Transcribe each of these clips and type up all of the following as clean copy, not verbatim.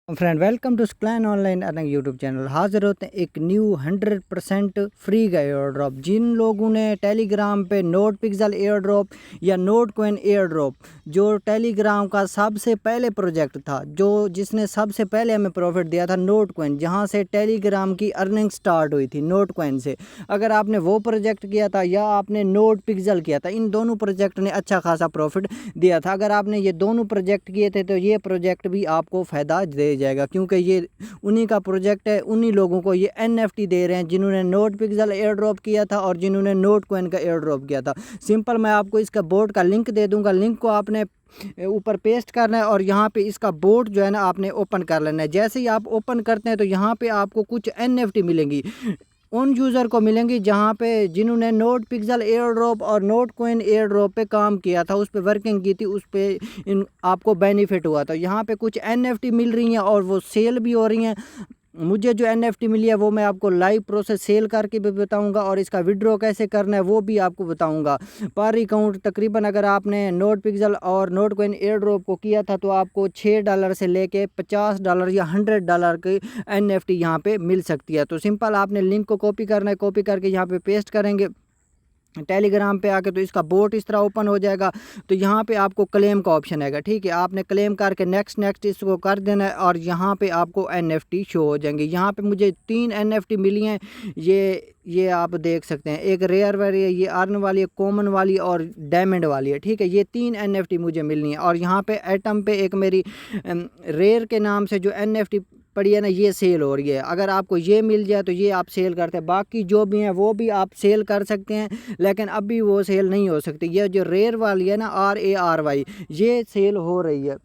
Friend welcome to स्क्लैन online earning YouTube channel. हाजिर होते हैं एक न्यू 100% फ्री का एयर ड्रॉप। जिन लोगों ने टेलीग्राम पे नोट पिक्सल एयर ड्रॉप या नोट कॉइन एयर ड्रॉप, जो टेलीग्राम का सबसे पहले प्रोजेक्ट था, जिसने सबसे पहले हमें प्रॉफिट दिया था नोट कॉइन, जहां से टेलीग्राम की अर्निंग स्टार्ट हुई थी नोट कॉइन से। अगर आपने वो प्रोजेक्ट किया था या आपने नोट पिक्सल किया था, इन दोनों प्रोजेक्ट ने अच्छा खासा प्रॉफिट दिया था। अगर आपने ये दोनों प्रोजेक्ट किए थे तो ये प्रोजेक्ट भी आपको फ़ायदा दे जाएगा, क्योंकि ये उन्हीं का प्रोजेक्ट है। उन्हीं लोगों को ये NFT दे रहे हैं जिन्होंने नोट पिक्सल एयर ड्रॉप किया था और जिन्होंने नोट कॉइन का एयर ड्रॉप किया था। सिंपल मैं आपको इसका बोर्ड का लिंक दे दूंगा, लिंक को आपने ऊपर पेस्ट करना है और यहाँ पे इसका बोर्ड जो है ना आपने ओपन कर लेना है। जैसे ही आप ओपन करते हैं तो यहाँ पे आपको कुछ NFT मिलेंगी, उन यूज़र को मिलेंगी जहाँ पे जिन्होंने नोट पिक्सल एयर ड्रॉप और नोट कॉइन एयर ड्रॉप पे काम किया था, उस पे वर्किंग की थी, उस पे इन आपको बेनिफिट हुआ था। यहाँ पे कुछ NFT मिल रही हैं और वो सेल भी हो रही हैं। मुझे जो NFT मिली है वो मैं आपको लाइव प्रोसेस सेल करके भी बताऊंगा और इसका विड्रॉ कैसे करना है वो भी आपको बताऊंगा। पर अकाउंट तकरीबन अगर आपने नोट पिक्सल और नोट कॉइन एयर ड्रॉप को किया था तो आपको $6 से लेके $50 या $100 की NFT यहाँ पे मिल सकती है। तो सिंपल आपने लिंक को कॉपी करना है, कॉपी करके यहाँ पे पेस्ट करेंगे टेलीग्राम पे आके, तो इसका बोट इस तरह ओपन हो जाएगा। तो यहाँ पे आपको क्लेम का ऑप्शन आएगा, ठीक है। आपने क्लेम करके नेक्स्ट इसको कर देना है और यहाँ पे आपको NFT शो हो जाएंगे। यहाँ पे मुझे 3 NFT मिली हैं, ये आप देख सकते हैं। एक रेयर वाली है, ये अर्न वाली है, कॉमन वाली और डायमंड वाली है, ठीक है। ये 3 NFT मुझे मिलनी है। और यहाँ पे एटम पे एक मेरी रेयर के नाम से जो NFT पड़ी है ना, ये सेल हो रही है। अगर आपको ये मिल जाए तो ये आप सेल करते हैं, बाकी जो भी हैं वो भी आप सेल कर सकते हैं, लेकिन अभी वो सेल नहीं हो सकती। ये जो रेयर वाली है ना RARY, ये सेल हो रही है,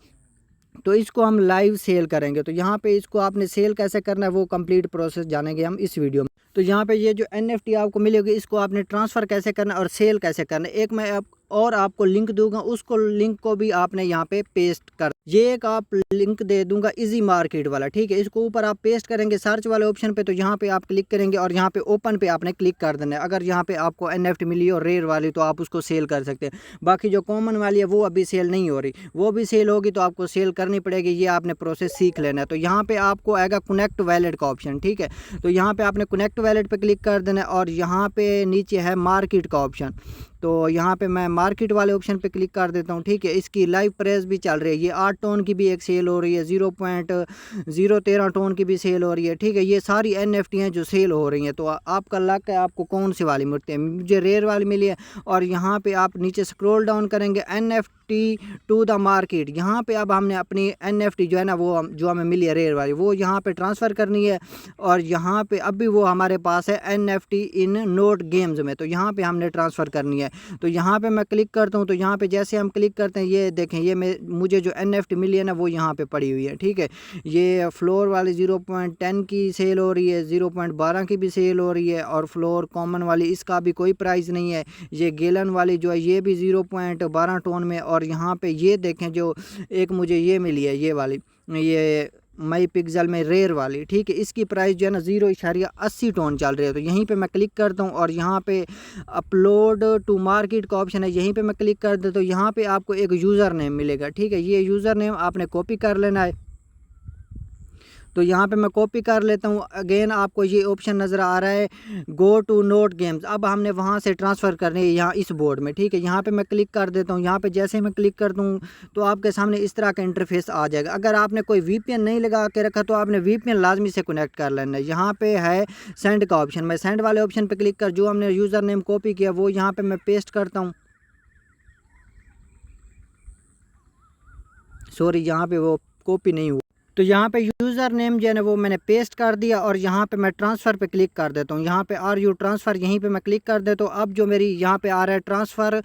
तो इसको हम लाइव सेल करेंगे। तो यहाँ पे इसको आपने सेल कैसे करना है वो कंप्लीट प्रोसेस जानेंगे हम इस वीडियो में। तो यहाँ पे ये जो NFT आपको मिलेगी, इसको आपने ट्रांसफ़र कैसे करना है और सेल कैसे करना है, एक मैं आपको लिंक दूंगा, उसको लिंक को भी आपने यहाँ पे पेस्ट कर, ये एक आप लिंक दे दूंगा इजी मार्केट वाला, ठीक है। इसको ऊपर आप पेस्ट करेंगे सर्च वाले ऑप्शन पे, तो यहाँ पे आप क्लिक करेंगे और यहाँ पे ओपन पे आपने क्लिक कर देना है। अगर यहाँ पे आपको NFT मिली और रेयर वाली तो आप उसको सेल कर सकते हैं। बाकी जो कॉमन वाली है वो अभी सेल नहीं हो रही, वो भी सेल होगी तो आपको सेल करनी पड़ेगी। ये आपने प्रोसेस सीख लेना है। तो यहाँ पे आपको आएगा कनेक्ट वैलेट का ऑप्शन, ठीक है। तो यहाँ पे आपने कनेक्ट वैलेट पे क्लिक कर देना है और यहाँ पे नीचे है मार्केट का ऑप्शन, तो यहाँ पे मैं मार्केट वाले ऑप्शन पे क्लिक कर देता हूँ, ठीक है। इसकी लाइव प्राइस भी चल रही है, ये 8 टोन की भी एक सेल हो रही है, 0.013 टोन की भी सेल हो रही है, ठीक है। ये सारी NFT हैं जो सेल हो रही हैं। तो आपका लक है, आपको कौन सी वाली मिलती है। मुझे रेयर वाली मिली है। और यहाँ पे आप नीचे स्क्रॉल डाउन करेंगे, NFT टू द मार्केट, यहाँ पे अब हमने अपनी NFT जो है ना, वो जो हमें मिली है रेयर वाली, वो यहाँ पे ट्रांसफ़र करनी है। और यहाँ पे अभी वो हमारे पास है NFT इन नोट गेम्स में, तो यहाँ पे हमने ट्रांसफ़र करनी है। तो यहाँ पे मैं क्लिक करता हूँ, तो यहाँ पे जैसे हम क्लिक करते हैं, ये देखें, ये मुझे जो NFT मिली है ना वो यहाँ पे पड़ी हुई है, ठीक है। ये फ्लोर वाली 0.10 की सेल हो रही है, 0.12 की भी सेल हो रही है, और फ्लोर कॉमन वाली इसका भी कोई प्राइस नहीं है। ये गेलन वाली जो है ये भी 0.12 टोन में। और यहाँ पे ये देखें, जो एक मुझे ये मिली है, ये वाली, ये मई पिक्सल में रेयर वाली, ठीक है, इसकी प्राइस जो है ना 0.80 टोन चल रही है। तो यहीं पे मैं क्लिक करता हूँ और यहाँ पे अपलोड टू मार्केट का ऑप्शन है, यहीं पे मैं क्लिक कर देता हूँ। यहाँ पे आपको एक यूज़र नेम मिलेगा, ठीक है। ये यूज़र नेम आपने कॉपी कर लेना है। तो यहाँ पे मैं कॉपी कर लेता हूँ। अगेन आपको ये ऑप्शन नज़र आ रहा है, गो टू नोट गेम्स। अब हमने वहाँ से ट्रांसफ़र करनी है यहाँ इस बोर्ड में, ठीक है। यहाँ पे मैं क्लिक कर देता हूँ। यहाँ पे जैसे ही मैं क्लिक कर दूँ तो आपके सामने इस तरह का इंटरफेस आ जाएगा। अगर आपने कोई VPN नहीं लगा के रखा तो आपने VPN लाजमी से कनेक्ट कर लेना है। यहाँ पे है सेंड का ऑप्शन, मैं सेंड वाले ऑप्शन पर क्लिक कर, जो हमने यूज़र नेम कॉपी किया वो यहाँ पर मैं पेस्ट करता हूँ। सॉरी, यहाँ पे वो कॉपी नहीं हुआ। तो यहाँ पे यूज़र नेम जो है ना वो मैंने पेस्ट कर दिया और यहाँ पे मैं ट्रांसफ़र पे क्लिक कर देता हूँ। यहाँ पे आर यू ट्रांसफ़र, यहीं पे मैं क्लिक कर देता हूँ। अब जो मेरी यहाँ पे आ रहा है ट्रांसफ़र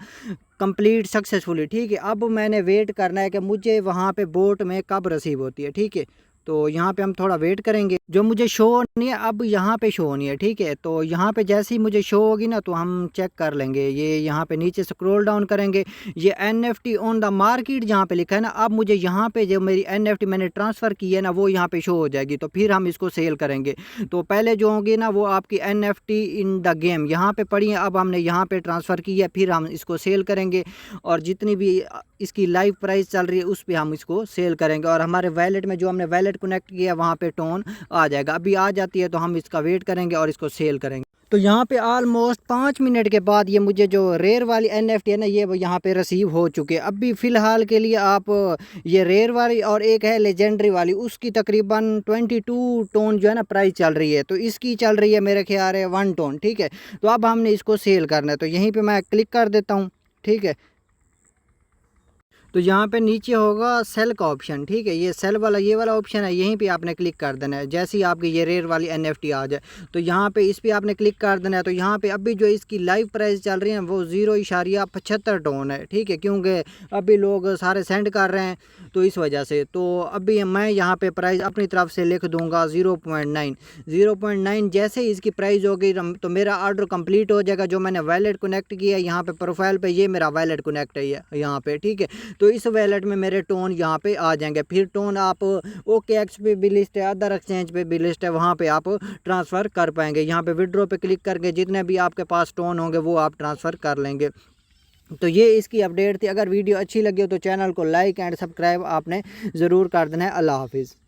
कंप्लीट सक्सेसफुली, ठीक है। अब मैंने वेट करना है कि मुझे वहाँ पे बोट में कब रिसीव होती है, ठीक है। तो यहाँ पे हम थोड़ा वेट करेंगे, जो मुझे शो होनी है अब यहाँ पे शो होनी है, ठीक है। तो यहाँ पे जैसे ही मुझे शो होगी ना तो हम चेक कर लेंगे। ये यहाँ पे नीचे स्क्रॉल डाउन करेंगे, ये NFT ऑन द मार्केट जहाँ पे लिखा है ना, अब मुझे यहाँ पे जो मेरी NFT मैंने ट्रांसफ़र की है ना वो यहाँ पे शो हो जाएगी। तो फिर हम इसको सेल करेंगे। तो पहले जो होगी ना वो आपकी NFT इन द गेम यहाँ पे पड़ी है, अब हमने यहाँ पे ट्रांसफ़र की है, फिर हम इसको सेल करेंगे। और जितनी भी इसकी लाइव प्राइस चल रही है उस पर हम इसको सेल करेंगे। और हमारे वैलेट में जो हमने वैलेट वैलेट कनेक्ट किया वहाँ पे टोन आ जाएगा। अभी आ जाती है तो हम इसका वेट करेंगे और इसको सेल करेंगे। तो यहाँ पे ऑलमोस्ट 5 मिनट के बाद ये मुझे जो रेयर वाली NFT है ना ये यहाँ पे रिसीव हो चुके हैं। अभी फ़िलहाल के लिए आप ये रेयर वाली और एक है लेजेंडरी वाली, उसकी तकरीबन 22 टोन जो है ना प्राइस चल रही है। तो इसकी चल रही है मेरे ख्याल है 1 टोन, ठीक है। तो अब हमने इसको सेल करना है, तो यहीं पर मैं क्लिक कर देता हूँ, ठीक है। तो यहाँ पे नीचे होगा सेल का ऑप्शन, ठीक है। ये सेल वाला ये वाला ऑप्शन है, यहीं पे आपने क्लिक कर देना है। जैसे ही आपकी ये रेयर वाली NFT आ जाए तो यहाँ पे इस पे आपने क्लिक कर देना है। तो यहाँ पे अभी जो इसकी लाइव प्राइस चल रही है वो 0.75 टोन है, ठीक है, क्योंकि अभी लोग सारे सेंड कर रहे हैं तो इस वजह से। तो अभी मैं यहाँ पे प्राइस अपनी तरफ से लिख दूँगा 0.9। जैसे ही इसकी प्राइस होगी तो मेरा ऑर्डर कंप्लीट हो जाएगा। जो मैंने वैलेट कनेक्ट किया है यहाँ पे प्रोफाइल पे, ये मेरा वैलेट कनेक्ट है यहाँ पे, ठीक है। तो इस वैलेट में मेरे टोन यहाँ पे आ जाएंगे। फिर टोन आप OKX पे भी लिस्ट है, अदर एक्सचेंज पे भी लिस्ट है, वहाँ पे आप ट्रांसफ़र कर पाएंगे। यहाँ पे विड्रॉ पे क्लिक करके जितने भी आपके पास टोन होंगे वो आप ट्रांसफ़र कर लेंगे। तो ये इसकी अपडेट थी। अगर वीडियो अच्छी लगी हो तो चैनल को लाइक एंड सब्सक्राइब आपने ज़रूर कर देना है। अल्लाह हाफिज़।